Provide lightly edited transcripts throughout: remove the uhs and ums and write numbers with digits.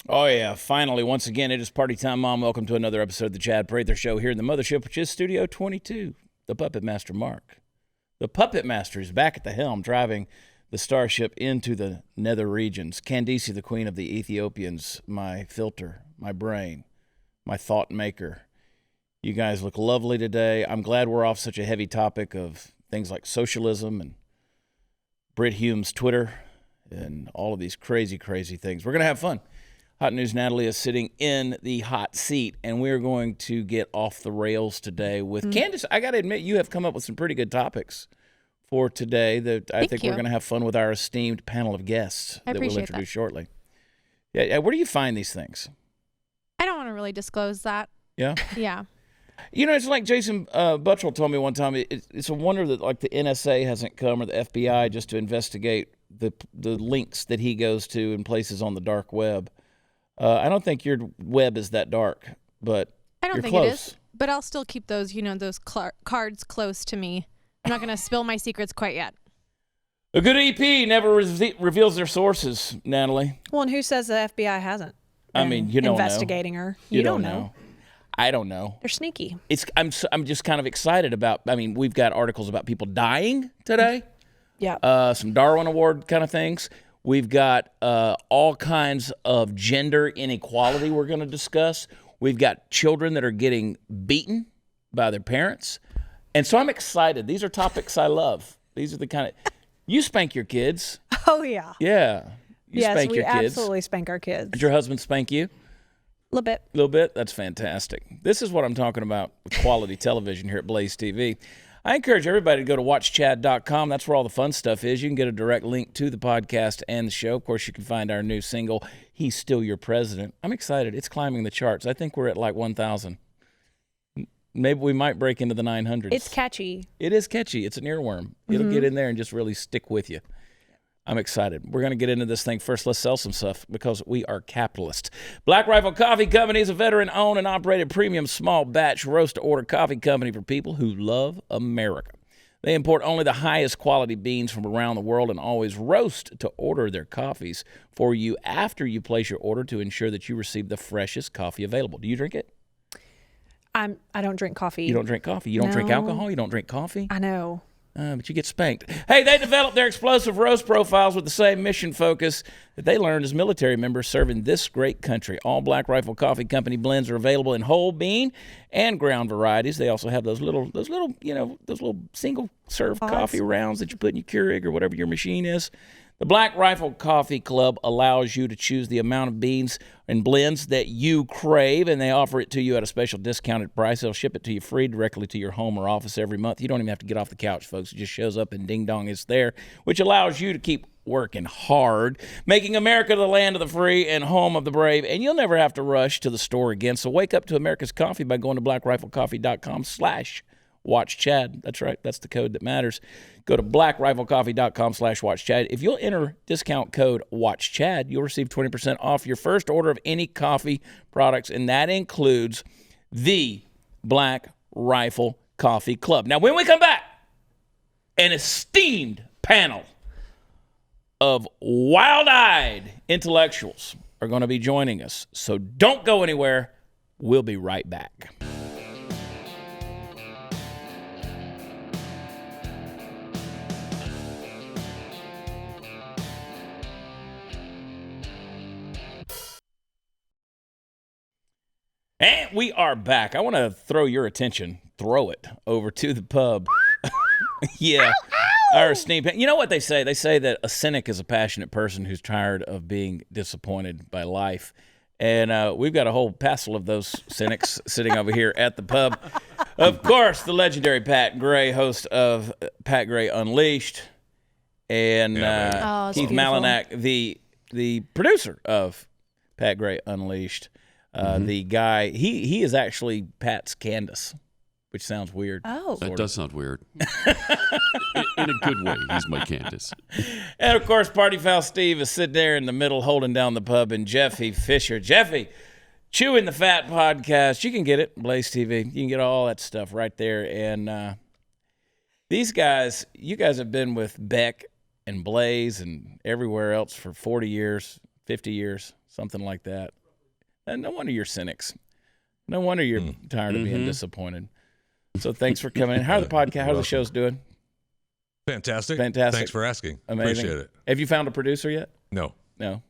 Oh, yeah. Finally, once again, it is party time, Mom. Welcome to another episode of the Chad Prather Show here in the Mothership, which is Studio 22. The Puppet Master, Mark. The Puppet Master is back at the helm, driving the starship into the nether regions. Candice, the queen of the Ethiopians, my filter, my brain, my thought maker. You guys look lovely today. I'm glad we're off such a heavy topic of things like socialism and Brit Hume's Twitter and all of these crazy, crazy things. We're going to have fun. Hot News Natalie is sitting in the hot seat, and we're going to get off the rails today with Candace. I got to admit, you have come up with some pretty good topics for today that I think we're going to have fun with our esteemed panel of guests that we'll introduce shortly. Yeah, where do you find these things? I don't want to really disclose that. Yeah? Yeah. You know, it's like Jason Buttrell told me one time, it's a wonder that like the NSA hasn't come or the FBI just to investigate the links that he goes to in places on the dark web. I don't think your web is that dark, but I don't think close. it is. But I'll still keep those, those cards close to me. I'm not going to spill my secrets quite yet. A good EP never reveals their sources, Natalie. Well, and who says the FBI hasn't? I mean, you don't investigating know. her. You don't know. I don't know. They're sneaky. I'm just kind of excited about. I mean, we've got articles about people dying today. Yeah. Some Darwin Award kind of things. We've got all kinds of gender inequality we're going to discuss. We've got children that are getting beaten by their parents. And so I'm excited. These are topics I love. These are the kind of... You spank your kids. Oh, yeah. Yeah. You spank your kids. Yes, we absolutely spank our kids. Did your husband spank you? A little bit. A little bit? That's fantastic. This is what I'm talking about with quality television here at BlazeTV. I encourage everybody to go to watchchad.com. That's where all the fun stuff is. You can get a direct link to the podcast and the show. Of course, you can find our new single, He's Still Your President. I'm excited. It's climbing the charts. I think we're at like 1,000. Maybe we might break into the 900s. It's catchy. It is catchy. It's an earworm. It'll get in there and just really stick with you. I'm excited. We're going to get into this thing. First, let's sell some stuff because we are capitalists. Black Rifle Coffee Company is a veteran-owned and operated premium small batch roast-to-order coffee company for people who love America. They import only the highest quality beans from around the world and always roast to order their coffees for you after you place your order to ensure that you receive the freshest coffee available. Do you drink it? I don't drink coffee. You don't drink coffee? You don't drink alcohol? You don't drink coffee? I know. But you get spanked. Hey, they developed their explosive roast profiles with the same mission focus that they learned as military members serving this great country. All Black Rifle Coffee Company blends are available in whole bean and ground varieties. They also have those little single serve coffee rounds that you put in your Keurig or whatever your machine is. The Black Rifle Coffee Club allows you to choose the amount of beans and blends that you crave, and they offer it to you at a special discounted price. They'll ship it to you free directly to your home or office every month. You don't even have to get off the couch, folks. It just shows up and ding-dong, it's there, which allows you to keep working hard, making America the land of the free and home of the brave, and you'll never have to rush to the store again. So wake up to America's coffee by going to blackriflecoffee.com/Watch Chad. That's right. That's the code that matters. Go to blackriflecoffee.com/Watch Chad. If you'll enter discount code Watch Chad, you'll receive 20% off your first order of any coffee products, and that includes the Black Rifle Coffee Club. Now, when we come back, an esteemed panel of wild-eyed intellectuals are going to be joining us. So don't go anywhere. We'll be right back. And we are back. I want to throw it over to the pub. Yeah. Our esteemed, you know what they say? They say that a cynic is a passionate person who's tired of being disappointed by life. And we've got a whole passel of those cynics sitting over here at the pub. Of course, the legendary Pat Gray, host of Pat Gray Unleashed, and Keith Malinak, the producer of Pat Gray Unleashed. The guy, he is actually Pat's Candace, which sounds weird. Oh. That does sound weird. In a good way, he's my Candace. And, of course, Party Foul Steve is sitting there in the middle holding down the pub, and Jeffy Fisher. Jeffy, Chewing the Fat podcast. You can get it, BlazeTV. You can get all that stuff right there. And these guys, you guys have been with Beck and Blaze and everywhere else for 40 years, 50 years, something like that. And no wonder you're cynics. No wonder you're tired of being disappointed. So thanks for coming in. How are the podcast? How are the shows doing? Fantastic. Fantastic. Thanks for asking. Amazing. Appreciate it. Have you found a producer yet? No. No.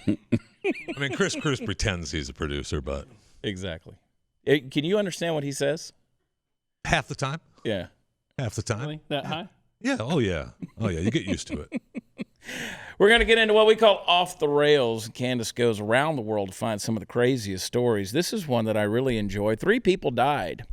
I mean, Chris pretends he's a producer, but Exactly. Can you understand what he says? half the time. Yeah. Half the time. Really? That high? Yeah. Oh, yeah. Oh, yeah. You get used to it. We're going to get into what we call off the rails. Candace goes around the world to find some of the craziest stories. This is one that I really enjoy. 3 people died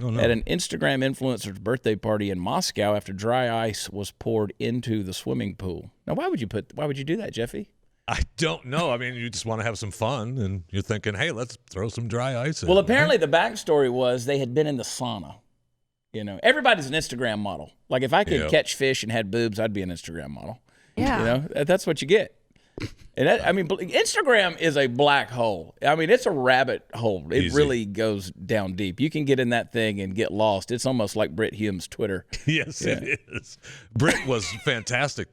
Oh, no. at an Instagram influencer's birthday party in Moscow after dry ice was poured into the swimming pool. Now, why would you do that, Jeffy? I don't know. I mean, you just want to have some fun, and you're thinking, hey, let's throw some dry ice in. Well, apparently the backstory was they had been in the sauna. You know, everybody's an Instagram model. Like if I could catch fish and had boobs, I'd be an Instagram model. Yeah. You know, that's what you get. And that, I mean, Instagram is a black hole. I mean, it's a rabbit hole. It Easy. really goes down deep. You can get in that thing and get lost. It's almost like Brit Hume's Twitter. Yes, it is. Britt was fantastic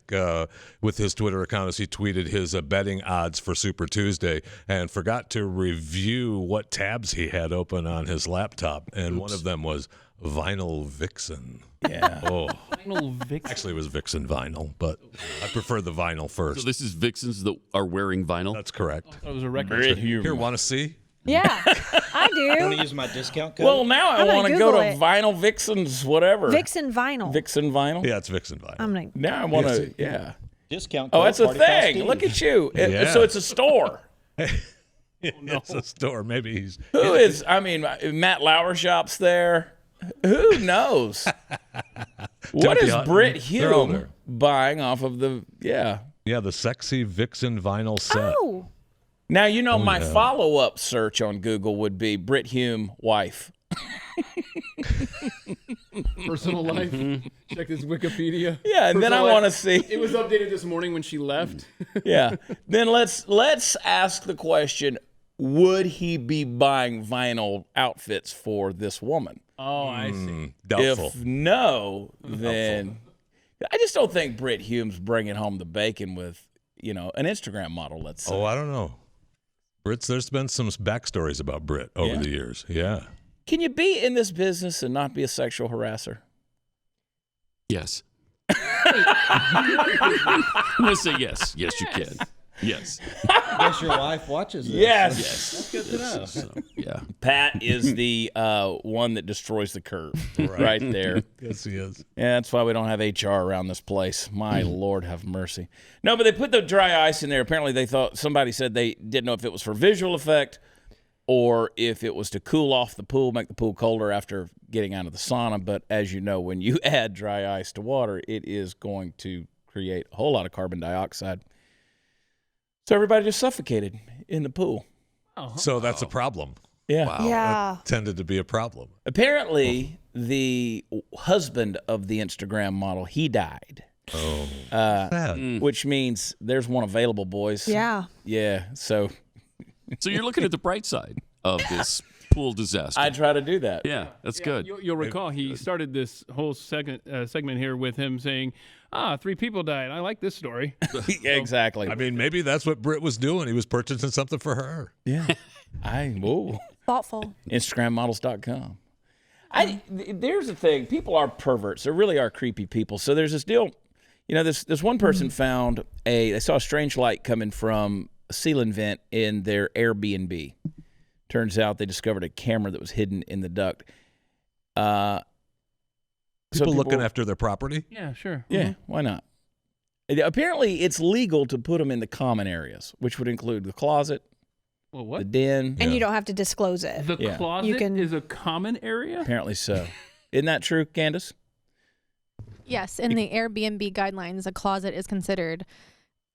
with his Twitter account as he tweeted his betting odds for Super Tuesday and forgot to review what tabs he had open on his laptop. And one of them was Vinyl Vixen. Yeah. Oh, Vinyl Vixen. actually, it was Vixen Vinyl, but I prefer the vinyl first. So this is vixens that are wearing vinyl? That's correct. It was a record. Brit Hume. Here, want to see? Yeah, I Want to do. use my discount code? Well, now I I'm gonna want to go to Google it. Vinyl Vixens, whatever. Vixen vinyl. Vixen Vinyl. Yeah, it's Vixen Vinyl. I'm gonna. Now I want Yes. to, yeah. discount code. Oh, that's a Party Foul thing. Steve. Look at you. Yeah. So it's a store. It's a store. Maybe he's. Who is, I mean, Matt Lauer shop's there. Who knows? What Timothy is Hutton. Brit They're all Hume there. buying off of the, yeah. Yeah, the sexy Vixen Vinyl set. Oh, Now, you know, my follow-up search on Google would be Brit Hume wife. Personal life. Check this Wikipedia. Yeah, and then I Personal want to life. see, It was updated this morning when she left. yeah. Then let's ask the question, would he be buying vinyl outfits for this woman? Oh, I see. Doubtful. If no, then I just don't think Brit Hume's bringing home the bacon with, you know, an Instagram model, let's say. Oh, I don't know. There's been some backstories about Brit over Yeah. the years. Yeah. Can you be in this business and not be a sexual harasser? Yes. I'm going to say yes. Yes, you can. Yes. Guess your wife watches this. Yes. Yes. Good to know. So, yeah. Pat is the one that destroys the curve right there. Yes, he is. Yeah, that's why we don't have HR around this place. My Lord have mercy. No, but they put the dry ice in there. Apparently they thought, somebody said they didn't know if it was for visual effect or if it was to cool off the pool, make the pool colder after getting out of the sauna. But as you know, when you add dry ice to water, it is going to create a whole lot of carbon dioxide. So everybody just suffocated in the pool. So that's a problem. Yeah. yeah. Tended to be a problem. Apparently, the husband of the Instagram model, he died. Oh. Mm. Which means there's one available, boys. Yeah. Yeah. So So you're looking at the bright side of this pool disaster. I try to do that. Yeah, that's good. You'll recall he started this whole segment here with him saying, 3 people died. I like this story. Yeah, exactly. I mean, maybe that's what Britt was doing. He was purchasing something for her. Yeah. Thoughtful. Instagrammodels.com. There's the thing. People are perverts. There really are creepy people. So there's this deal. You know, this one person found they saw a strange light coming from a ceiling vent in their Airbnb. Turns out they discovered a camera that was hidden in the duct. People looking after their property? Yeah, sure. Yeah, why not? Apparently, it's legal to put them in the common areas, which would include the closet, Well, the what? den. And you don't have to disclose it. The Yeah. closet You can- is a common area? Apparently so. Isn't that true, Candace? Yes, in the Airbnb guidelines, a closet is considered,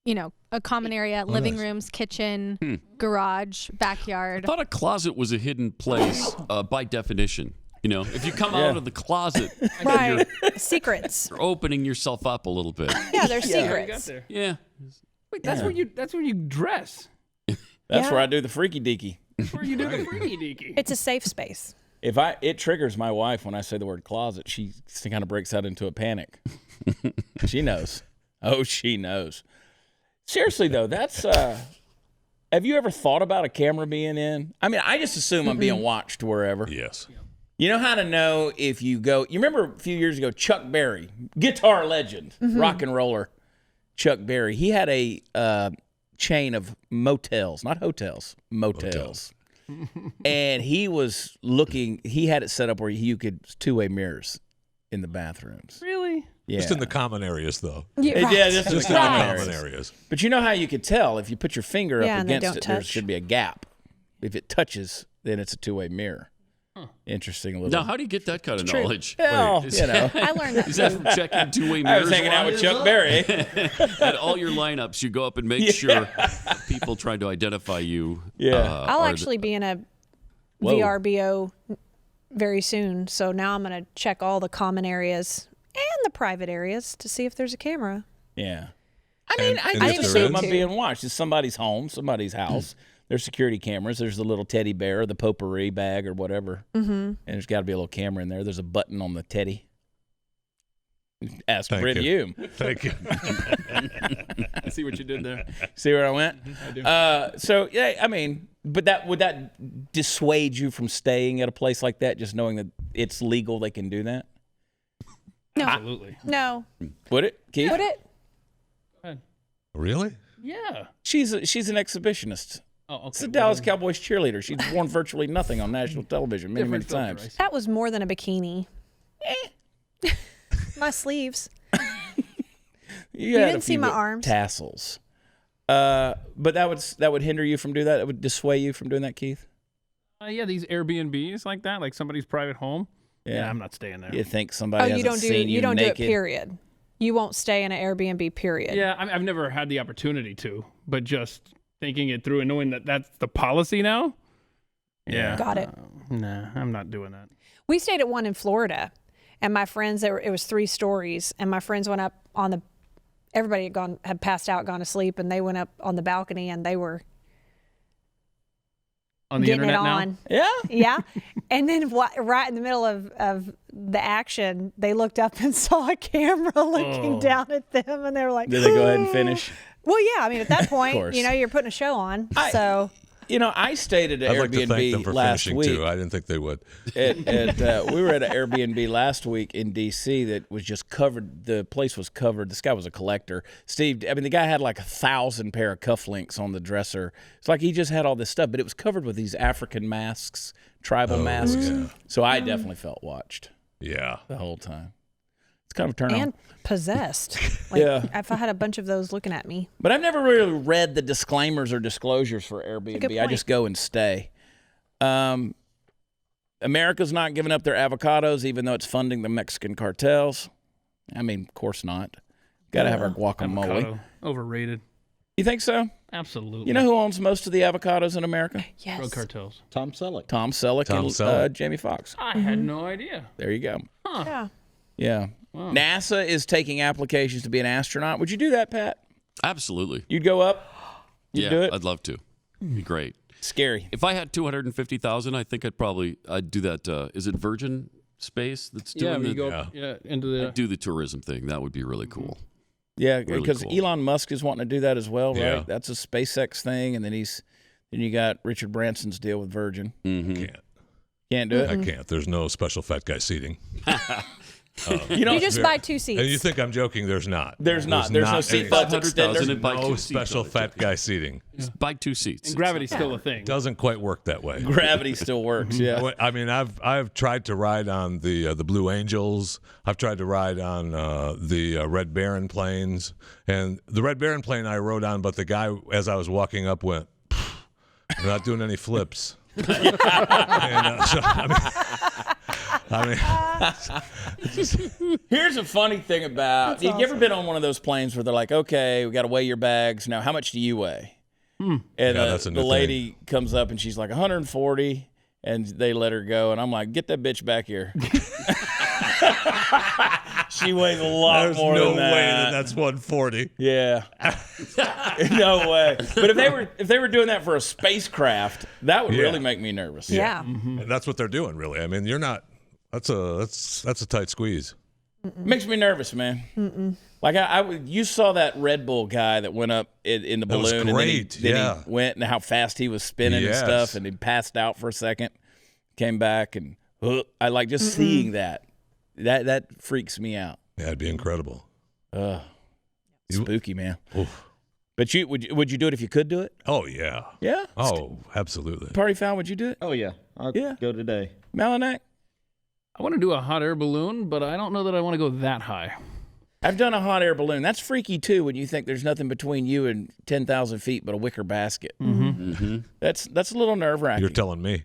you know, a common area, living nice. rooms, kitchen, garage, backyard. I thought a closet was a hidden place by definition. You know, if you come out of the closet, Right. Secrets. you're opening yourself up a little bit. Yeah, there's You got secrets. there. Yeah. Wait, that's where you dress. That's Yeah. where I do the freaky deaky. That's where you do the freaky deaky. It's a safe space. It triggers my wife when I say the word closet. She kind of breaks out into a panic. She knows. Oh, she knows. Seriously though, that's Have you ever thought about a camera being in? I mean, I just assume I'm being watched wherever. Yes. You know how to know if you go. You remember a few years ago, Chuck Berry, guitar legend, rock and roller, Chuck Berry. He had a chain of motels, not hotels, motels. And he was looking. He had it set up where you could two-way mirrors in the bathrooms. Really? Yeah. Just in the common areas, though. Yeah, right. Yeah, just in the Just in the common common areas. areas. But you know how you could tell if you put your finger Yeah, up and they against don't it, there touch. should be a gap. If it touches, then it's a two-way mirror. Interesting little. Now, how do you get that kind of knowledge? Well, Wait, you know. I learned that Is that too. from checking two-way I mirrors? was hanging out with Chuck Berry. At all your lineups, you go up and make sure people trying to identify you. Yeah. I'll are actually be in a Whoa. VRBO very soon. So now I'm going to check all the common areas and the private areas to see if there's a camera. Yeah. I mean, I and if just there assume I'm is- being watched. It's somebody's home, somebody's house. There's security cameras. There's the little teddy bear, the potpourri bag, or whatever. Mm-hmm. And there's got to be a little camera in there. There's a button on the teddy. Ask Thank Brent you. Hume. Thank you. I see what you did there. See where I went? I do. So yeah, I mean, but would that dissuade you from staying at a place like that, just knowing that it's legal, they can do that? No, Absolutely. no. Would it, Keith? Would it? Really? Yeah. She's an exhibitionist. Oh, okay. It's the Dallas Cowboys cheerleader. She's worn virtually nothing on national television many Different filter, times. That was more than a bikini. My sleeves. You had a didn't see few my arms. tassels. But that would hinder you from doing that. That would dissuade you from doing that, Keith. Yeah, these Airbnbs like that, like somebody's private home. Yeah, I'm not staying there. You think somebody Oh, hasn't you don't do seen you don't do naked? it. Period. You won't stay in an Airbnb. Period. Yeah, I mean, I've never had the opportunity to, but just thinking it through and knowing that that's the policy now. Yeah. Got it. Nah, I'm not doing that. We stayed at one in Florida, and my friends, it was 3 stories, and my friends went up on the. Everybody had passed out, gone to sleep, and they went up on the balcony, and they were On the getting it internet now? on. Yeah. Yeah. And then right in the middle of the action, they looked up and saw a camera looking down at them, and they were like, Did they go ahead and finish? well, yeah, I mean, at that point, course. you're putting a show on. So You know, I stayed at an I'd like to thank them Airbnb for last finishing, week. too. I didn't think they would. We were at an Airbnb last week in D.C. that was just covered. The place was covered. This guy was a collector. Steve, I mean, the guy had like 1,000 pair of cufflinks on the dresser. It's like he just had all this stuff, but it was covered with these African masks, tribal masks. yeah. So I definitely felt watched Yeah. the whole time. It's kind of a turn on. and possessed. Like, Yeah. if I had a bunch of those looking at me. But I've never really read the disclaimers or disclosures for Airbnb. Good I point. just go and stay. America's not giving up their avocados, even though it's funding the Mexican cartels. I mean, of course not. Got to have our guacamole. Avocado, overrated. You think so? Absolutely. You know who owns most of the avocados in America? Yes. Drug cartels. Tom Selleck. Tom Selleck Tom and Selleck. Jamie Foxx. I had no idea. There you go. Yeah. Yeah. Wow. NASA is taking applications to be an astronaut. Would you do that, Pat? Absolutely. You'd go up? You'd Yeah, do it? I'd love to. It'd be great. Scary. If I had 250,000, I think I'd do that. Is it Virgin Space that's Yeah, doing we the? go up, into the. I'd do the tourism thing. That would be really cool. Yeah, Really because cool. Elon Musk is wanting to do that as well, right? Yeah. That's a SpaceX thing, and then you got Richard Branson's deal with Virgin. Can't. Can't do it. I can't. There's no special fat guy seating. You know, You just buy 2 seats. And you think I'm joking? There's not. there's no seat any- belt 500,000 extender. and buy No 2 seats special on it. fat guy seating. Just buy 2 seats. and gravity's still a thing. Doesn't quite work that way. Gravity still works. Yeah. I mean, I've tried to ride on the Blue Angels. I've tried to ride on the Red Baron planes, and the Red Baron plane I rode on, but the guy as I was walking up went, "We're not doing any flips." And, so, Here's a funny thing about you ever been on one of those planes where they're like, okay, we got to weigh your bags. Now, how much do you weigh? And that's a new the lady comes up and she's like 140, and they let her go. And I'm like, get that bitch back here. She weighs a lot there's more no than that. way that that's 140. Yeah. No way. But if they were doing that for a spacecraft, that would Yeah. really make me nervous. yeah. And that's what they're doing, really. I mean, you're not. That's a tight squeeze. Makes me nervous, man. Like you saw that Red Bull guy that went up in the That was balloon, great, and then he went, and how fast he was spinning and stuff, and he passed out for a second, came back, and I like just seeing that. That freaks me out. Yeah, it'd be incredible. Spooky, man. Oof. But would you do it if you could do it? Oh yeah. Yeah. Oh, absolutely. Party foul, would you do it? Oh yeah, I'll go today. Malinak? I want to do a hot air balloon, but I don't know that I want to go that high. I've done a hot air balloon. That's freaky too when you think there's nothing between you and 10,000 feet but a wicker basket. That's a little nerve wracking. You're telling me.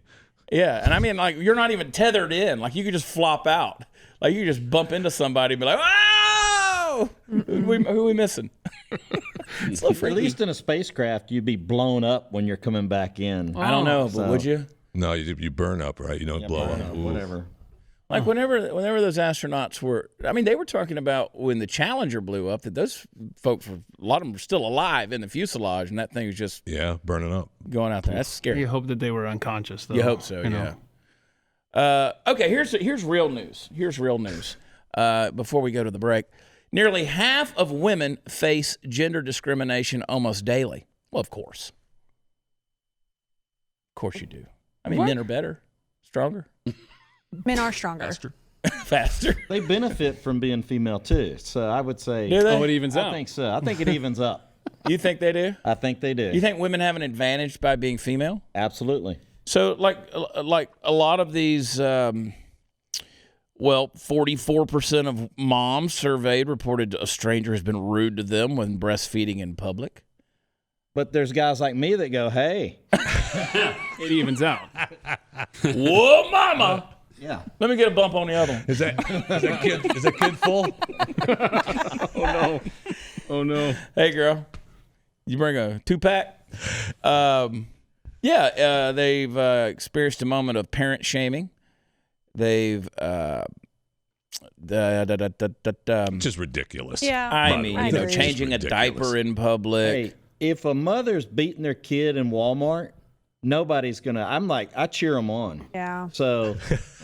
Yeah, and I mean, like, you're not even tethered in. Like, you could just flop out. Like, you could just bump into somebody and be like, "Whoa! Who are we missing?" It's a little At freaky. least in a spacecraft, you'd be blown up when you're coming back in. I don't know, but would you? No, you burn up, right? You don't blow up. Ooh. Whatever. Like, whenever those astronauts were, I mean, they were talking about when the Challenger blew up, that those folks, a lot of them were still alive in the fuselage, and that thing was just Burning up. going out there. That's scary. You hope that they were unconscious, though. You hope so, yeah. Okay, here's real news. Here's real news. Before we go to the break, nearly half of women face gender discrimination almost daily. Well, of course. Of course you do. I mean, men are better, stronger, Men are stronger. faster. They benefit from being female too. So I would say. Do they? Oh, it evens out. I think so. I think it evens up. You think they do? I think they do. You think women have an advantage by being female? Absolutely. So, like a lot of these, 44% of moms surveyed reported a stranger has been rude to them when breastfeeding in public. But there's guys like me that go, "Hey, It evens out. Whoa, mama! yeah, Let me get a bump on the other one. Is that kid full? Oh, no. Hey, girl, you bring a 2-pack? They've experienced a moment of parent shaming. They've Just ridiculous. Yeah. I mean, I agree. changing a diaper in public. hey." If a mother's beating their kid in Walmart, nobody's gonna. I'm like, I cheer them on. Yeah. So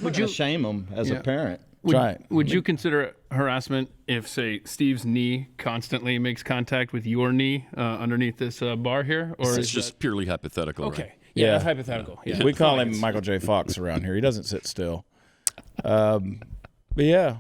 would you shame them as a parent? Would you consider harassment if, say, Steve's knee constantly makes contact with your knee underneath this bar here? Or It's is just purely hypothetical. okay. Right? Yeah, that's hypothetical. Yeah. We call him Michael J. Fox around here. He doesn't sit still. But yeah.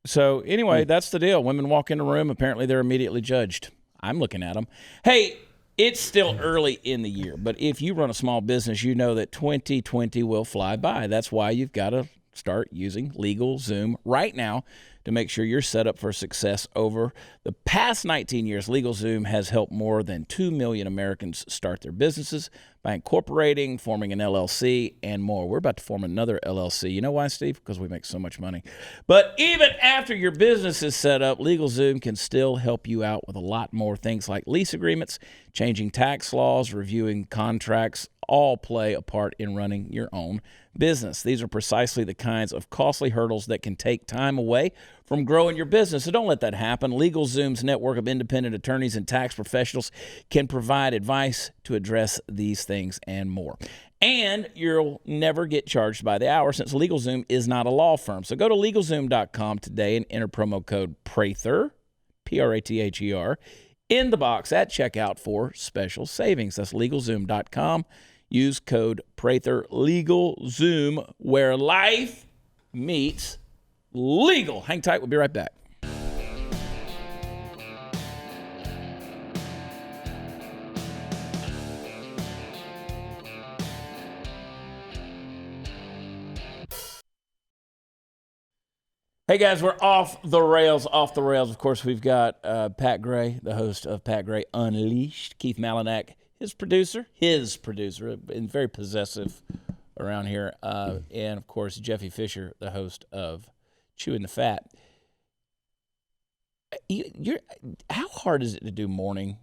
So anyway, that's the deal. Women walk in the room. Apparently, they're immediately judged. I'm looking at them. Hey, it's still early in the year, but if you run a small business, you know that 2020 will fly by. That's why you've got to start using LegalZoom right now to make sure you're set up for success. Over the past 19 years, LegalZoom has helped more than 2 million Americans start their businesses by incorporating, forming an LLC, and more. We're about to form another LLC. You know why, Steve? Because we make so much money. But even after your business is set up, LegalZoom can still help you out with a lot more things like lease agreements, changing tax laws, reviewing contracts, all play a part in running your own business. These are precisely the kinds of costly hurdles that can take time away from growing your business. So don't let that happen. LegalZoom's network of independent attorneys and tax professionals can provide advice to address these things and more. And you'll never get charged by the hour since LegalZoom is not a law firm. So go to LegalZoom.com today and enter promo code Prather, Prather, in the box at checkout for special savings. That's LegalZoom.com. Use code Prather. LegalZoom, where life meets legal. Hang tight. We'll be right back. Hey guys, we're off the rails. Of course, we've got Pat Gray, the host of Pat Gray Unleashed. Keith Malinak, his producer, and very possessive around here. And of course, Jeffy Fisher, the host of Chewing the Fat. How hard is it to do morning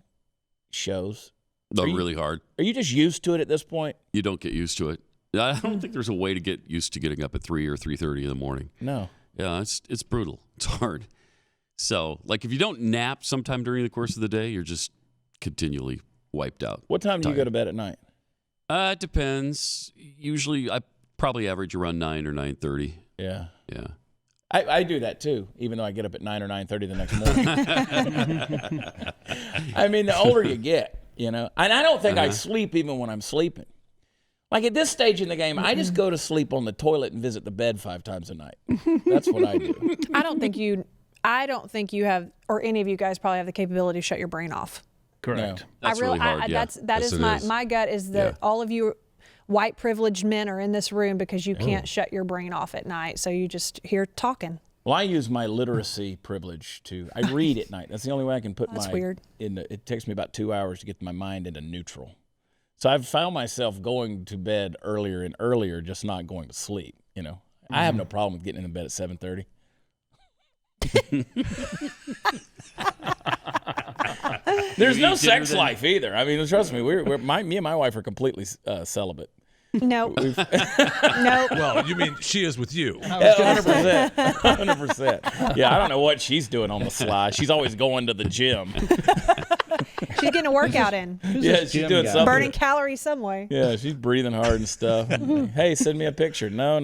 shows? No, really hard. Are you just used to it at this point? You don't get used to it. I don't think there's a way to get used to getting up at 3 or 3:30 in the morning. No. Yeah, it's brutal. It's hard. So, like, if you don't nap sometime during the course of the day, you're just continually wiped out. What time do you go to bed at night? It depends. Usually, I probably average around 9 or 9:30. Yeah. Yeah. I do that too, even though I get up at 9 or 9:30 the next morning. I mean, the older you get, and I don't think I sleep even when I'm sleeping. Like at this stage in the game, I just go to sleep on the toilet and visit the bed 5 times a night. That's what I do. I don't think you have, or any of you guys probably have the capability to shut your brain off. Correct. No. That's really hard. That Yes, is it is. my gut is that all of you white privileged men are in this room because you can't shut your brain off at night. So you just hear talking. Well, I use my literacy privilege I read at night. That's the only way I can put That's weird. It takes me about 2 hours to get my mind into neutral. So I've found myself going to bed earlier and earlier, just not going to sleep. I have no problem with getting into bed at 7:30. There's no sex life either. I mean, trust me, me and my wife are completely celibate. No. No. Well, you mean she is with you? 100%. 100%. Yeah, I don't know what she's doing on the sly. She's always going to the gym. She's getting a workout in. Yeah, she's doing something. Burning calories some way. Yeah, she's breathing hard and stuff. Hey, send me a picture. No.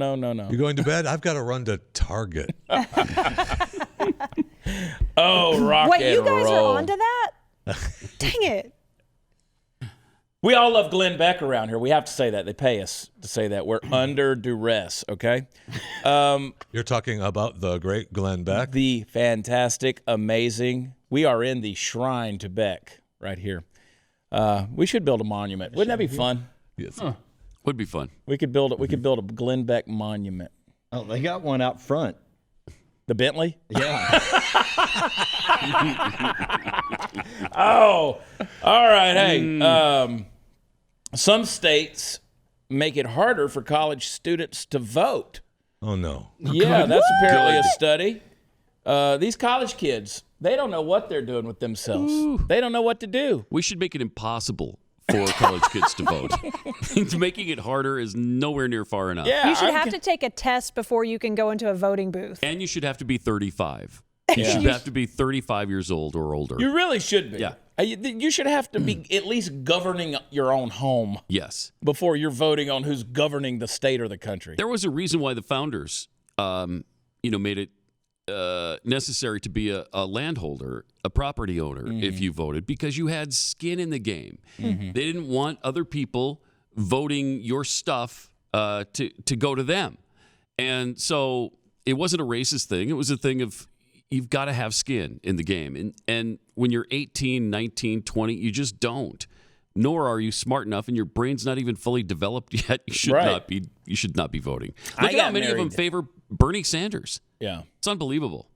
You going to bed? I've got to run to Target. Oh, rock Wait, and you guys roll. are onto that? Dang it. We all love Glenn Beck around here. We have to say that. They pay us to say that. We're under duress, okay? You're talking about the great Glenn Beck? The fantastic, amazing. We are in the shrine to Beck right here. We should build a monument. Wouldn't that be fun? Yes. Would be fun. We could build a Glenn Beck monument. Oh, they got one out front. The Bentley? Yeah. Oh, all right. Hey, some states make it harder for college students to vote. Oh, no. Yeah, that's apparently a study. These college kids, they don't know what they're doing with themselves. They don't know what to do. We should make it impossible for college kids to vote. Making it harder is nowhere near far enough. Yeah, You should have to take a test before you can go into a voting booth. And you should have to be 35. You should have to be 35 years old or older. You really should be. Yeah. You should have to be at least governing your own home Yes. before you're voting on who's governing the state or the country. There was a reason why the founders, made it necessary to be a landholder, a property owner, if you voted, because you had skin in the game. They didn't want other people voting your stuff to go to them. And so it wasn't a racist thing. It was a thing of you've got to have skin in the game. And when you're 18, 19, 20, you just don't. Nor are you smart enough, and your brain's not even fully developed yet. You should not be. You should not be voting. Look at how many of them favor Bernie Sanders. Yeah, it's unbelievable.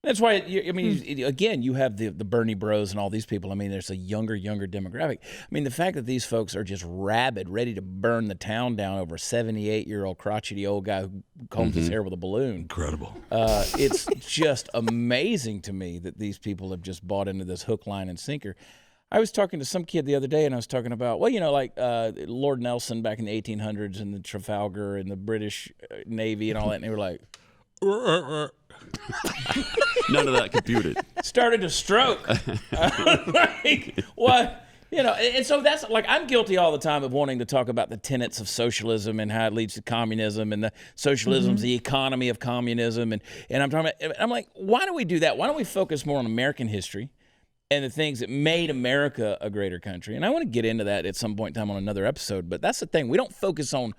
That's why. Again, you have the Bernie Bros and all these people. I mean, there's a younger demographic. I mean, the fact that these folks are just rabid, ready to burn the town down over a 78-year-old crotchety old guy who combs his hair with a balloon. Incredible. It's just amazing to me that these people have just bought into this hook, line, and sinker. I was talking to some kid the other day, and I was talking about, Lord Nelson back in the 1800s and the Trafalgar and the British Navy and all that, and they were like, none of that computed. Started to stroke. Like, what? And so that's like, I'm guilty all the time of wanting to talk about the tenets of socialism and how it leads to communism and the socialism's the economy of communism. And I'm like, why do we do that? Why don't we focus more on American history and the things that made America a greater country? And I want to get into that at some point in time on another episode, but that's the thing. We don't focus on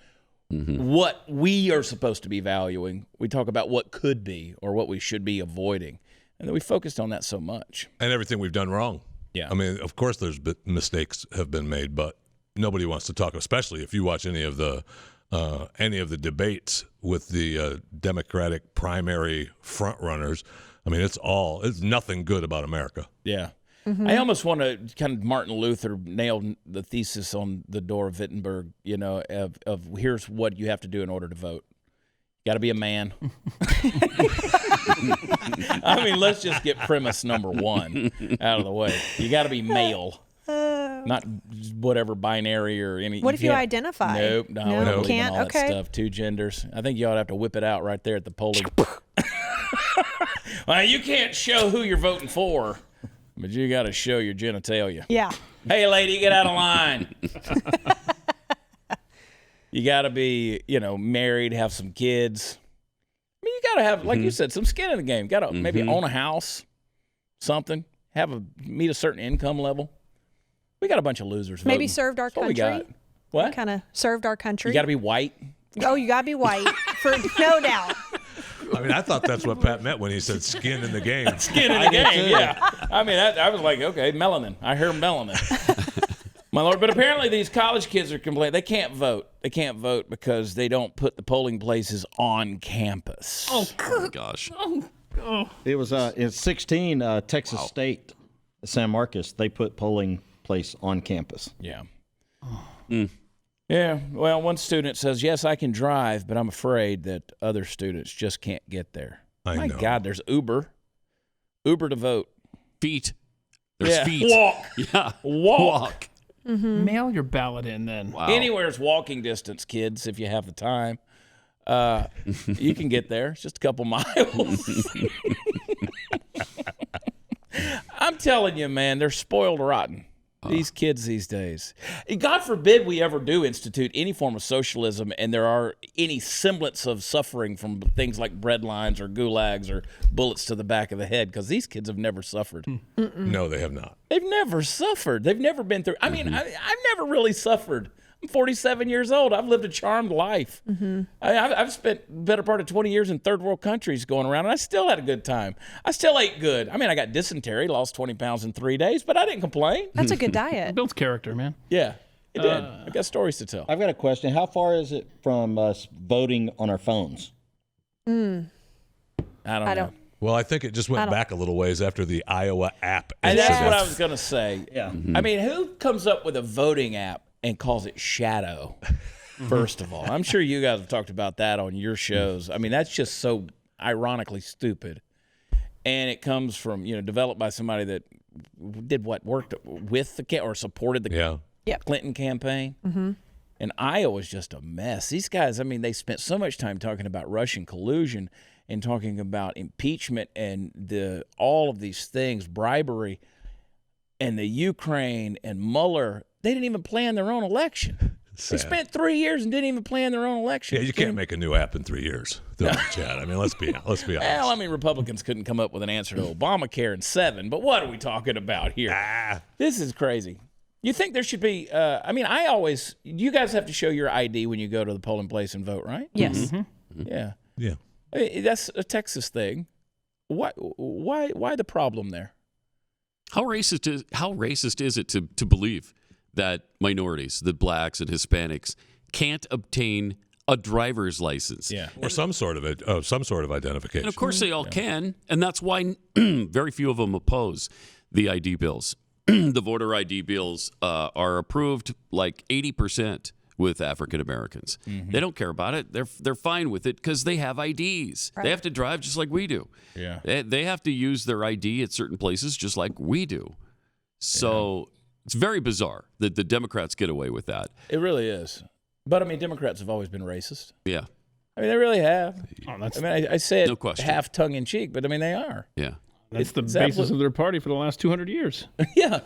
what we are supposed to be valuing. We talk about what could be or what we should be avoiding. And then we focused on that so much. And everything we've done wrong. Yeah. I mean, of course there's mistakes have been made, but nobody wants to talk, especially if you watch any of the debates with the Democratic primary front runners. I mean, it's nothing good about America. Yeah. I almost want to kind of Martin Luther nail the thesis on the door of Wittenberg, of here's what you have to do in order to vote. You got to be a man. I mean, let's just get premise number one out of the way. You got to be male, not whatever binary or any. What if you identify? Nope, no, we don't believe in can't. all Okay. that stuff. Two genders. I think you ought to have to whip it out right there at the polling. Well, you can't show who you're voting for, but you got to show your genitalia. Yeah. Hey, lady, get out of line. You got to be, married, have some kids. I mean, you got to have, like you said, some skin in the game. Got to maybe own a house, something, meet a certain income level. We got a bunch of losers. Maybe voting. served our That's what we country. got. What? Kind of served our country. You got to be white. Oh, you got to be white, for no doubt. I mean, I thought that's what Pat meant when he said skin in the game. Skin in the game, yeah. I mean, I was like, okay, melanin. I hear melanin. My Lord. But apparently these college kids are complaining. They can't vote. They can't vote because they don't put the polling places on campus. Oh my gosh. It was in 16, Texas State, San Marcos, they put polling place on campus. Yeah. Yeah, well, one student says, yes, I can drive, but I'm afraid that other students just can't get there. I know. God, there's Uber to vote. Feet. There's feet. Walk. Yeah. Walk. Mail your ballot in then. Wow. Anywhere's walking distance, kids, if you have the time. You can get there. It's just a couple miles. I'm telling you, man, they're spoiled rotten. These kids these days. God forbid we ever do institute any form of socialism and there are any semblance of suffering from things like bread lines or gulags or bullets to the back of the head, because these kids have never suffered. No, they have not. They've never suffered. They've never been through. I mean, I've never really suffered. I'm 47 years old. I've lived a charmed life. I've spent the better part of 20 years in third world countries going around, and I still had a good time. I still ate good. I mean, I got dysentery, lost 20 pounds in 3 days, but I didn't complain. That's a good diet. Builds character, man. Yeah, it did. I got stories to tell. I've got a question. How far is it from us voting on our phones? I don't know. Well, I think it just went back a little ways after the Iowa app And incident. that's what I was going to say. Yeah. I mean, who comes up with a voting app and calls it Shadow, first of all? I'm sure you guys have talked about that on your shows. I mean, that's just so ironically stupid. And it comes from, developed by somebody that worked with the or supported the Clinton campaign. And Iowa's just a mess. These guys, I mean, they spent so much time talking about Russian collusion and talking about impeachment and all of these things, bribery, and the Ukraine and Mueller. They didn't even plan their own election. They spent 3 years and didn't even plan their own election. Yeah, you can't make a new app in 3 years, though, Chad. I mean, let's be honest. Well, I mean, Republicans couldn't come up with an answer to Obamacare in 7, but what are we talking about here? This is crazy. You think there should be, you guys have to show your ID when you go to the polling place and vote, right? Yes. Yeah. Yeah. That's a Texas thing. Why the problem there? How racist is it to believe that minorities, the blacks and Hispanics, can't obtain a driver's license? Yeah. Or some sort of identification. And of course they all can, and that's why very few of them oppose the ID bills. The voter ID bills are approved like 80% with African Americans. They don't care about it. They're fine with it because they have IDs. Right. They have to drive just like we do. Yeah. They have to use their ID at certain places just like we do. So it's very bizarre that the Democrats get away with that. It really is. But, I mean, Democrats have always been racist. Yeah. I mean, they really have. I say it No question. half tongue-in-cheek, but, I mean, they are. Yeah. That's the basis of their party for the last 200 years. Yeah.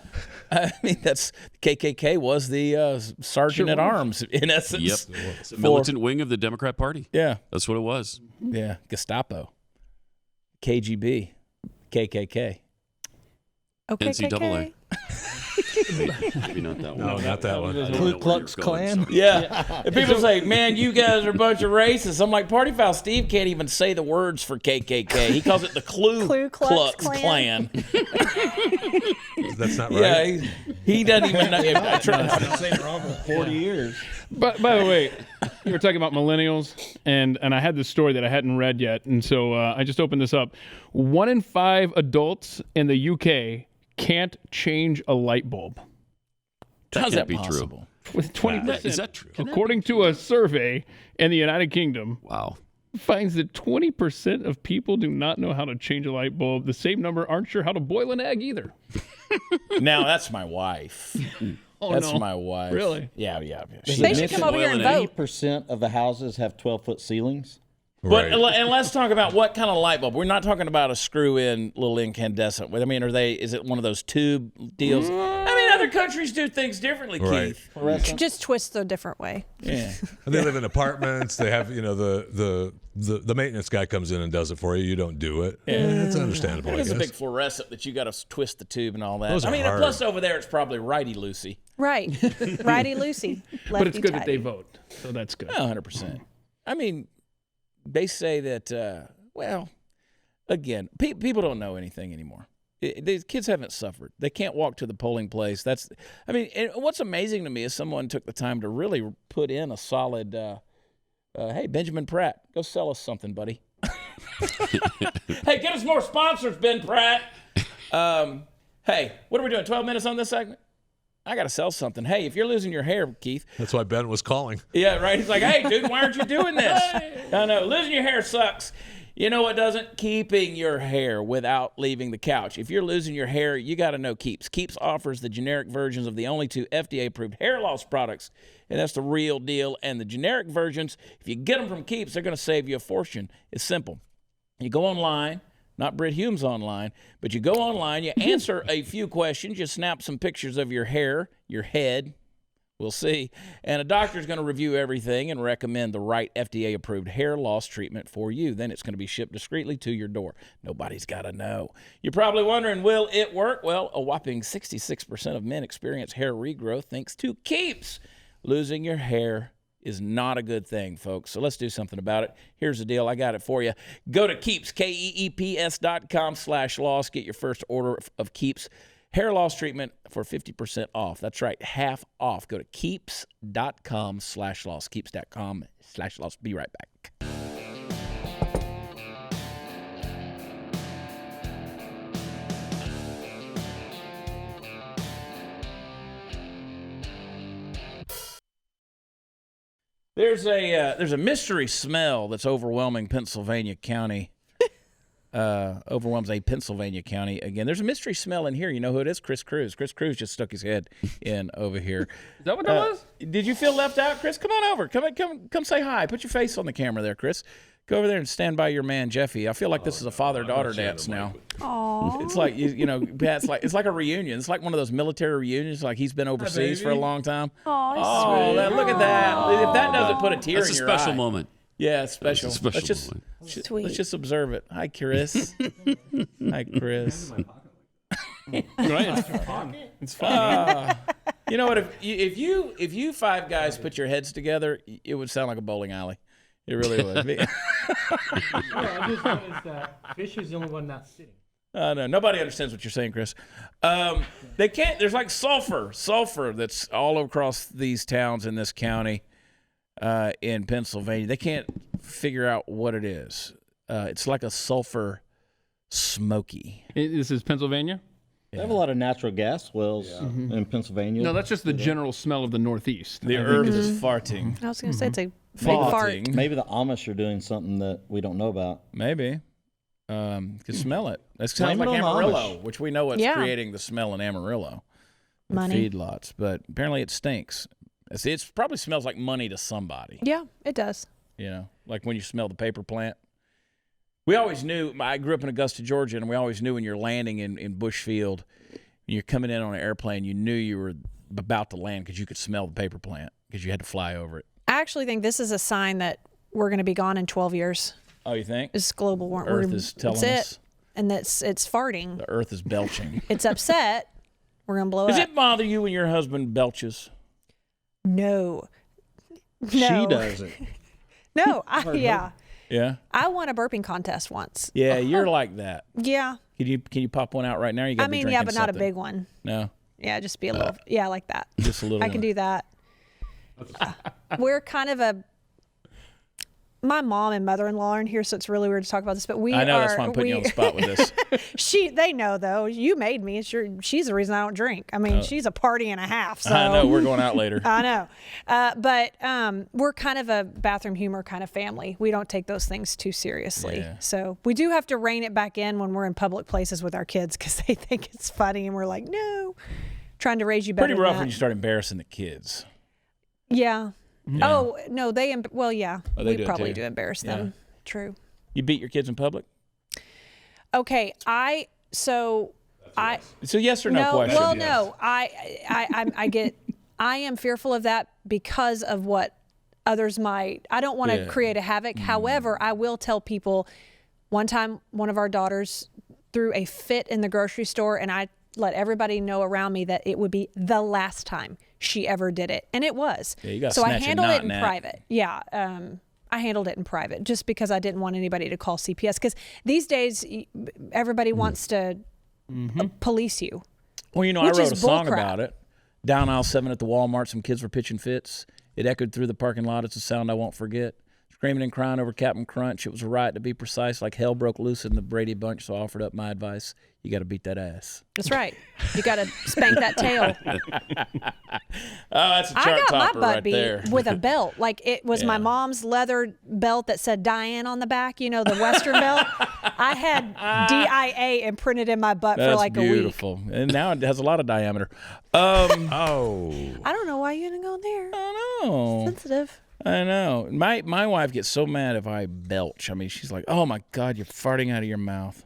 I mean, KKK was the sergeant at arms, in essence. Yep. It's a militant wing of the Democrat Party. Yeah. That's what it was. Yeah. Gestapo. KGB. KKK. Okay, NCAA. Maybe not that one. No, not that one. Ku Klux Klan? Yeah. And people say, man, you guys are a bunch of racists. I'm like, Party Foul Steve can't even say the words for KKK. He calls it the Ku Klux Klan. That's not right. Yeah, he doesn't even know. I've been saying it wrong for 40 years. But by the way, you were talking about millennials, and I had this story that I hadn't read yet, and so I just opened this up. 1 in 5 adults in the UK can't change a light bulb. How's that be possible? With 20%. Is that true? According to a survey in the United Kingdom, Wow. finds that 20% of people do not know how to change a light bulb. The same number aren't sure how to boil an egg either. Now, that's my wife. That's my wife. Really? Yeah. They should come over here and vote. 80% of the houses have 12-foot ceilings. But Right. and let's talk about what kind of light bulb. We're not talking about a screw-in little incandescent. I mean, is it one of those tube deals? I mean, other Other countries do things differently, Right. Keith. Just twist a different way. Yeah. And they live in apartments. They have, the maintenance guy comes in and does it for you. You don't do it. Yeah, it's understandable. There's I a guess. big fluorescent that you got to twist the tube and all that. Those are and hard. plus over there it's probably righty-loosey. Right. Righty loosey. But it's good that they lefty-tighty. vote, so that's good. 100%. I mean, they say that, again, people don't know anything anymore. These kids haven't suffered. They can't walk to the polling place. And what's amazing to me is someone took the time to really put in a solid, hey, Benjamin Pratt, go sell us something, buddy. Hey, get us more sponsors, Ben Pratt. Hey, what are we doing, 12 minutes on this segment? I got to sell something. Hey, if you're losing your hair, Keith. That's why Ben was calling. Yeah, right. He's like, hey, dude, why aren't you doing this? I know. Losing your hair sucks. You know what doesn't? Keeping your hair without leaving the couch. If you're losing your hair, you got to know Keeps. Keeps offers the generic versions of the only 2 FDA-approved hair loss products, and that's the real deal. And the generic versions, if you get them from Keeps, they're going to save you a fortune. It's simple. You go online, not Britt Hume's online, but you go online, you answer a few questions, you snap some pictures of your hair, your head, we'll see, and a doctor's going to review everything and recommend the right FDA-approved hair loss treatment for you. Then it's going to be shipped discreetly to your door. Nobody's got to know. You're probably wondering, will it work? Well, a whopping 66% of men experience hair regrowth thanks to Keeps. Losing your hair is not a good thing, folks. So let's do something about it. Here's the deal. I got it for you. Go to Keeps, KEEPS.com/loss. Get your first order of Keeps hair loss treatment for 50% off. That's right, half off. Go to Keeps.com/loss. Keeps.com/loss. Be right back. There's a mystery smell that's overwhelming Pennsylvania County. Overwhelms a Pennsylvania county again. There's a mystery smell in here. You know who it is? Chris Cruz. Chris Cruz just stuck his head in over here. Is that what that was? Did you feel left out, Chris? Come on over. Come say hi. Put your face on the camera there, Chris. Go over there and stand by your man Jeffy. I feel like this is a father-daughter dance now. Aww. It's like it's like a reunion. It's like one of those military reunions. Like he's been overseas for a long time. Oh, look at that! If that doesn't put a tear That's in a your special eye. moment. Yeah, it's special. It's a special let's moment. Sweet. just observe it. Hi, Chris. Hi, Chris. It's fine. You know what? If you 5 guys put your heads together, it would sound like a bowling alley. It really would. I just noticed that Fisher's the only one not sitting. No, nobody understands what you're saying, Chris. They can't. There's like sulfur that's all across these towns in this county, in Pennsylvania. They can't figure out what it is. It's like a sulfur smoky. This is Pennsylvania? They have a lot of natural gas wells in Pennsylvania. No, that's just the general smell of the Northeast. The earth is farting. I was going to say it's a big Farting. fart. Maybe the Amish are doing something that we don't know about. Maybe. You can smell it. That Blame sounds like it on the Amarillo, Amish. which we know what's Yeah. creating the smell in Amarillo. with Money. feedlots. But apparently it stinks. It probably smells like money to somebody. Yeah, it does. You know, like when you smell the paper plant. We always knew, I grew up in Augusta, Georgia, and we always knew when you're landing in Bushfield, when you're coming in on an airplane, you knew you were about to land because you could smell the paper plant because you had to fly over it. I actually think this is a sign that we're going to be gone in 12 years. Oh, you think? It's global warming. Earth is telling that's us. it. And it's farting. The earth is belching. It's upset. We're going to blow Does up. it bother you when your husband belches? No. She doesn't. No. Yeah. Yeah? I won a burping contest once. Yeah, you're like that. Yeah. Can you pop one out right now? You gotta I be mean, drinking yeah, but not a something. big one. No, Yeah, just be a little. Yeah, like that. just a little I can one. do that. We're kind of a. My mom and mother-in-law aren't here, so it's really weird to talk about this. But we I know, are. that's why I'm putting you on the spot with this. They know though. You made me. She's the reason I don't drink. I mean, she's a party and a half. So. I know, we're going out later. I know. But we're kind of a bathroom humor kind of family. We don't take those things too seriously. Yeah. So we do have to rein it back in when we're in public places with our kids because they think it's funny and we're like, no, trying to raise you better. Pretty rough than when that. you start embarrassing the kids. Yeah. Oh, no, well, yeah. Oh, they we do it probably too. do embarrass Yeah. them. True. You beat your kids in public? Okay, so It's a yes or no question. Well, no. I get. I am fearful of that because of what others might. I don't want to create a havoc. However, I will tell people. One time, one of our daughters threw a fit in the grocery store, and I let everybody know around me that it would be the last time she ever did it, and it was. Yeah, you got so I handled it in private. Yeah, I handled it in private just because I didn't want anybody to call CPS. Because these days, everybody wants to police you. Well, you know, I wrote a song about it. Down aisle 7 at the Walmart, some kids were pitching fits. It echoed through the parking lot. It's a sound I won't forget. Screaming and crying over Captain Crunch. It was a riot, to be precise, like hell broke loose in the Brady Bunch, so I offered up my advice. You got to beat that ass. That's right. You got to spank that tail. That's a chart I got topper my butt right beat there. with a belt. Like it was my mom's leather belt that said Diane on the back, you know, the Western belt. I had DIA imprinted in my butt for like a week. Beautiful. And now it has a lot of diameter. I don't know why you didn't go there. I know. Sensitive. I know. My wife gets so mad if I belch. I mean, she's like, "Oh my God, you're farting out of your mouth."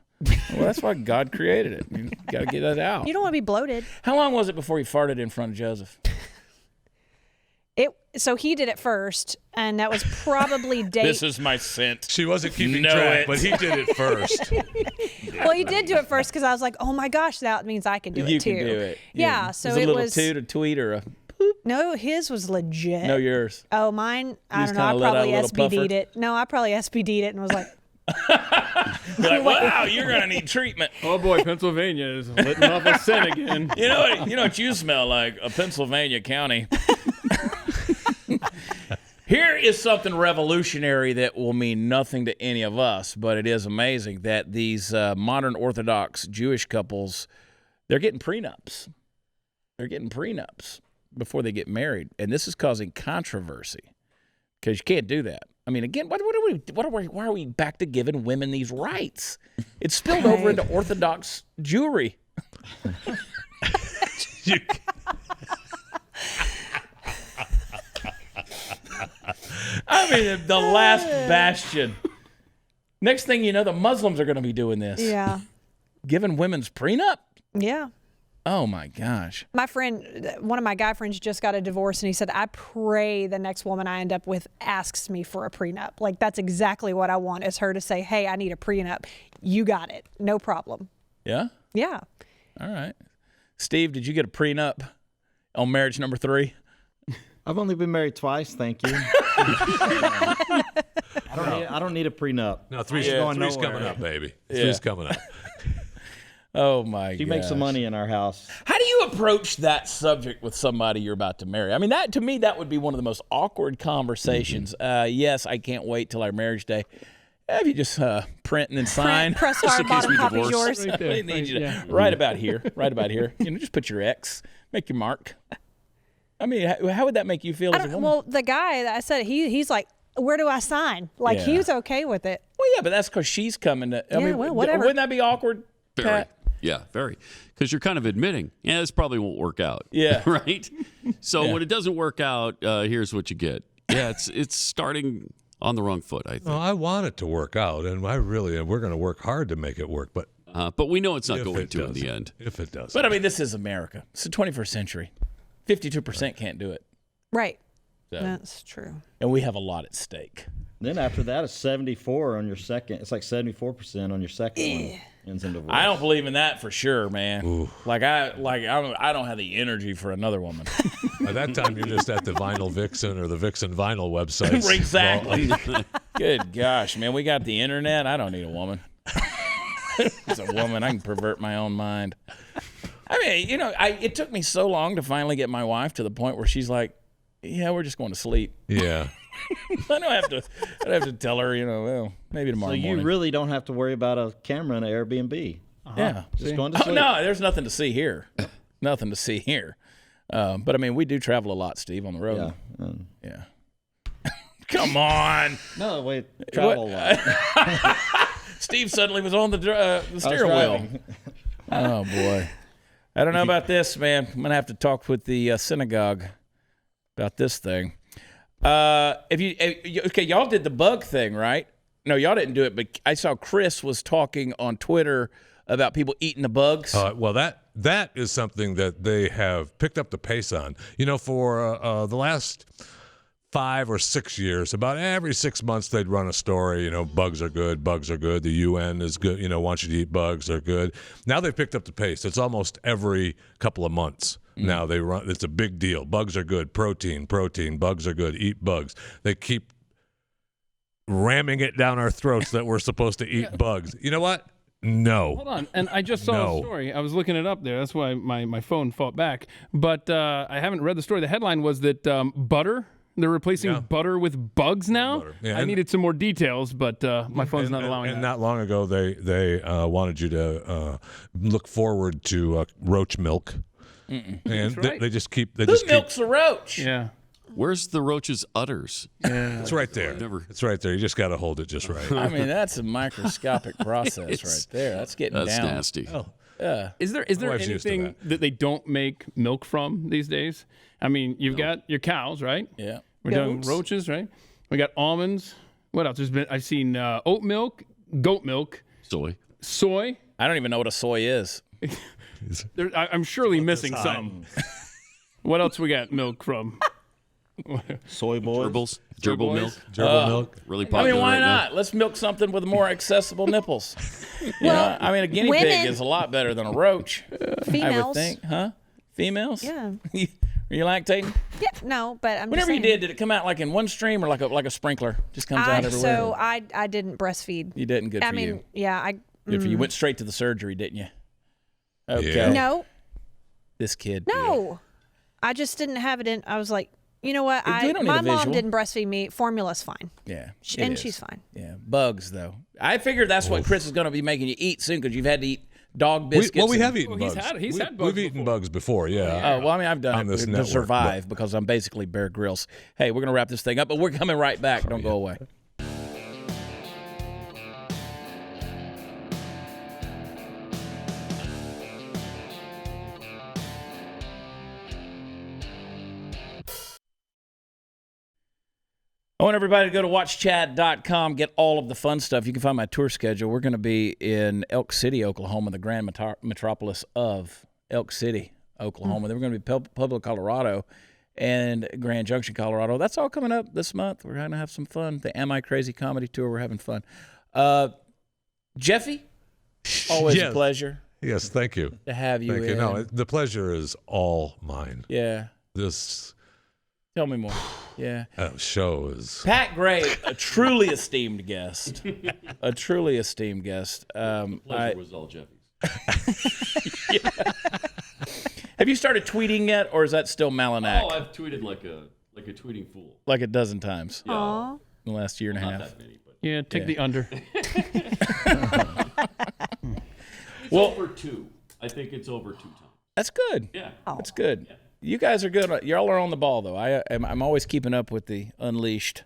Well, that's why God created it. You got to get that out. You don't want to be bloated. How long was it before you farted in front of Joseph? So he did it first, and that was probably date. This is my scent. She wasn't keeping track, but he did it first. Well, he did do it first because I was like, "Oh my gosh, that means I can do You it too." can do it. Yeah. So it was a it little was toot, a tweet, or a no. His was legit. no yours. Oh, mine. I just don't know. I kinda let out probably a little SBD'd puffer? it. No, I probably SBD'd it and was like, Like, wow, you're gonna need treatment. Oh boy, Pennsylvania is letting off a scent again. You know what you smell like? A Pennsylvania county. Here is something revolutionary that will mean nothing to any of us, but it is amazing that these modern Orthodox Jewish couples, they're getting prenups. They're getting prenups before they get married, and this is causing controversy because you can't do that. I mean, again, why are we back to giving women these rights? It's spilled over into Orthodox Jewry. I mean, the last bastion. Next thing you know, the Muslims are going to be doing this. "Yeah, Giving women's prenup? yeah." Oh, my gosh. My friend, one of my guy friends just got a divorce, and he said, "I pray the next woman I end up with asks me for a prenup. Like, that's exactly what I want, is her to say, 'Hey, I need a prenup.' You got it. No problem." Yeah? Yeah. All right. Steve, did you get a prenup on marriage number 3? I've only been married twice, thank you. I don't need a prenup. No, three's going coming nowhere. up, baby. Yeah. Three's coming up. Oh, my God. She makes some money in our house. How do you approach that subject with somebody you're about to marry? I mean, that to me, that would be one of the most awkward conversations. Yes, I can't wait till our marriage day. If you just print and then sign. Press hard, bottom copy's yours. Right there. We need you to, Yeah. right about here. Right about here. You know, just put your X. Make your mark. I mean, how would that make you feel as a woman? Well, the guy that I said, he's like, "Where do I sign?" Like, Yeah. he was okay with it. Well, yeah, but that's because she's coming to. I Yeah, mean, well, whatever. Wouldn't that be awkward? Very. Pat? Yeah, very. Because you're kind of admitting, yeah, this probably won't work out. Yeah. Right? So Yeah. when it doesn't work out, here's what you get. Yeah, it's starting on the wrong foot, I think. Well, I want it to work out, and we're going to work hard to make it work. But But we know it's not if going it to in doesn't, the end. if it does, But I mean, this is America. It's the 21st century. 52% can't do it. Right. So. That's true. And we have a lot at stake. Then after that, it's 74 on your second. It's like 74% on your second one. Ends in divorce. I don't believe in that for sure, man. Ooh. I don't have the energy for another woman. by that time you're just at the Vinyl Vixen or the Vixen Vinyl website. Exactly. Good gosh, man. We got the internet. I don't need a woman. As a woman, I can pervert my own mind. I mean, you know, it took me so long to finally get my wife to the point where she's like, "Yeah, we're just going to sleep." Yeah. I don't have to tell her, you know, well, maybe tomorrow So you morning. really don't have to worry about a camera in an Airbnb. Yeah. Just going to Oh, sleep. no, there's nothing to see here. Nothing to see here. But I mean, we do travel a lot, Steve, on the road. Yeah. Yeah. Come on. No, wait. Travel a lot. Steve suddenly was on the steering wheel. Oh, boy. I don't know about this, man. I'm going to have to talk with the synagogue about this thing. Okay, y'all did the bug thing, right? No, y'all didn't do it, but I saw Chris was talking on Twitter about people eating the bugs. Well, that is something that they have picked up the pace on. For the last 5 or 6 years, about every 6 months they'd run a story. Bugs are good. Bugs are good. The UN is good. Wants you to eat bugs. They're good. Now they've picked up the pace. It's almost every couple of months. Now they run. It's a big deal. Bugs are good. Protein. Bugs are good. Eat bugs. They keep ramming it down our throats that we're supposed to eat bugs. You know what? No. Hold on. And I just saw a story. I was looking it up there. That's why my phone fought back. But I haven't read the story. The headline was that butter, they're replacing butter with bugs now. Yeah, I needed some more details, but my phone's not allowing that. And not long ago, they wanted you to look forward to roach milk. And right. they just keep. Who milks a roach? Yeah. Where's the roach's udders? Yeah. It's right there. It's right there. You just got to hold it just right. I mean, that's a microscopic process right there. That's getting down. That's nasty. Oh. Yeah. Is there wife's used to anything that they don't make milk from these days? I mean, you've got your cows, right? Yeah. We're doing roaches, right? We got almonds. What else? I've seen oat milk, goat milk, soy. I don't even know what a soy is. I'm surely missing some. What else we got milk from? Soy boys. Gerbil milk. Gerbil milk. Really popular. I mean, why right not? now. Let's milk something with more accessible nipples. I mean, a guinea pig is a lot better than a roach. Females. I would think, huh? Females? Yeah. Are you lactating? Yeah, no, but I'm Whenever just you saying. did it come out like in one stream or like a sprinkler? Just comes out everywhere. So I didn't breastfeed. You didn't. Good for you. Yeah, Good for you. You went straight to the surgery, didn't you? Okay. Yeah. No, This kid. no, I just didn't have it in. I was like, you know what? We don't need My a mom visual. didn't breastfeed me. Formula's fine. Yeah. And she's fine. Yeah. Bugs, though. I figured that's what Chris is going to be making you eat soon because you've had to eat dog biscuits. We have eaten bugs. He's had bugs We've eaten bugs before, yeah. Oh, well, I mean, I've done On it this to network, survive because I'm basically Bear Grylls. Hey, we're going to wrap this thing up, but we're coming right back. Don't go away. I want everybody to go to watchchad.com, get all of the fun stuff. You can find my tour schedule. We're going to be in Elk City, Oklahoma, the grand metropolis of Elk City, Oklahoma. Then we're going to be Pueblo, Colorado, and Grand Junction, Colorado. That's all coming up this month. We're going to have some fun. The Am I Crazy Comedy Tour. We're having fun. Jeffy, always a pleasure. Yes, thank you. To have you Thank in. you. No, the pleasure is all mine. Yeah. This Tell me more. Yeah. show is... Pat Gray, a truly esteemed guest. A truly esteemed guest. Pleasure was all Jeffy's. Have you started tweeting yet, or is that still Malinak? Oh, I've tweeted like a tweeting fool. Like a dozen times Aw. in the last year and a Not half. that many, but Yeah, take the under. it's over 2. I think it's over 2 times. That's good. Yeah. That's good. Yeah. You guys are good. Y'all are on the ball, though. I'm always keeping up with the Unleashed.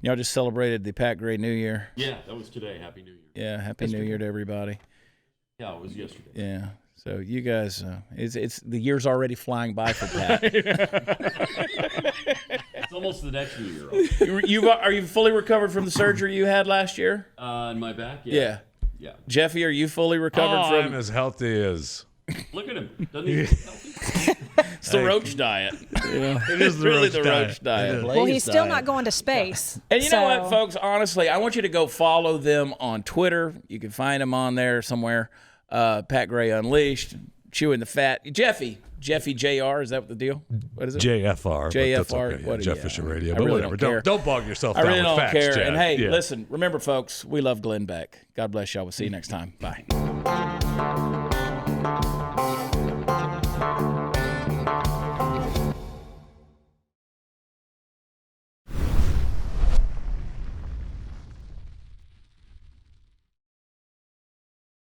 Y'all just celebrated the Pat Gray New Year. Yeah, that was today. Happy New Year. Yeah, Happy New Year to everybody. Yeah, it was yesterday. Yeah. So you guys, it's the year's already flying by for Pat. It's almost the next New Year. Are you fully recovered from the surgery you had last year? In my back? Yeah. Yeah. Jeffy, are you fully recovered I'm from? as healthy as... Look at him. Doesn't he look healthy? It's the roach diet. It is Really the roach diet. Well, he's still not going to space. And you know what, folks? Honestly, I want you to go follow them on Twitter. You can find them on there somewhere. Pat Gray Unleashed, Chewing the Fat. Jeffy JR, is that the deal? What is it? JFR. JFR. Okay. What Jeff yeah. Fisher Radio. I But really whatever. don't care. Don't bog yourself I down really with don't facts, care. Chad. And hey, Yeah. listen, remember, folks, we love Glenn Beck. God bless y'all. We'll see you next time. Bye.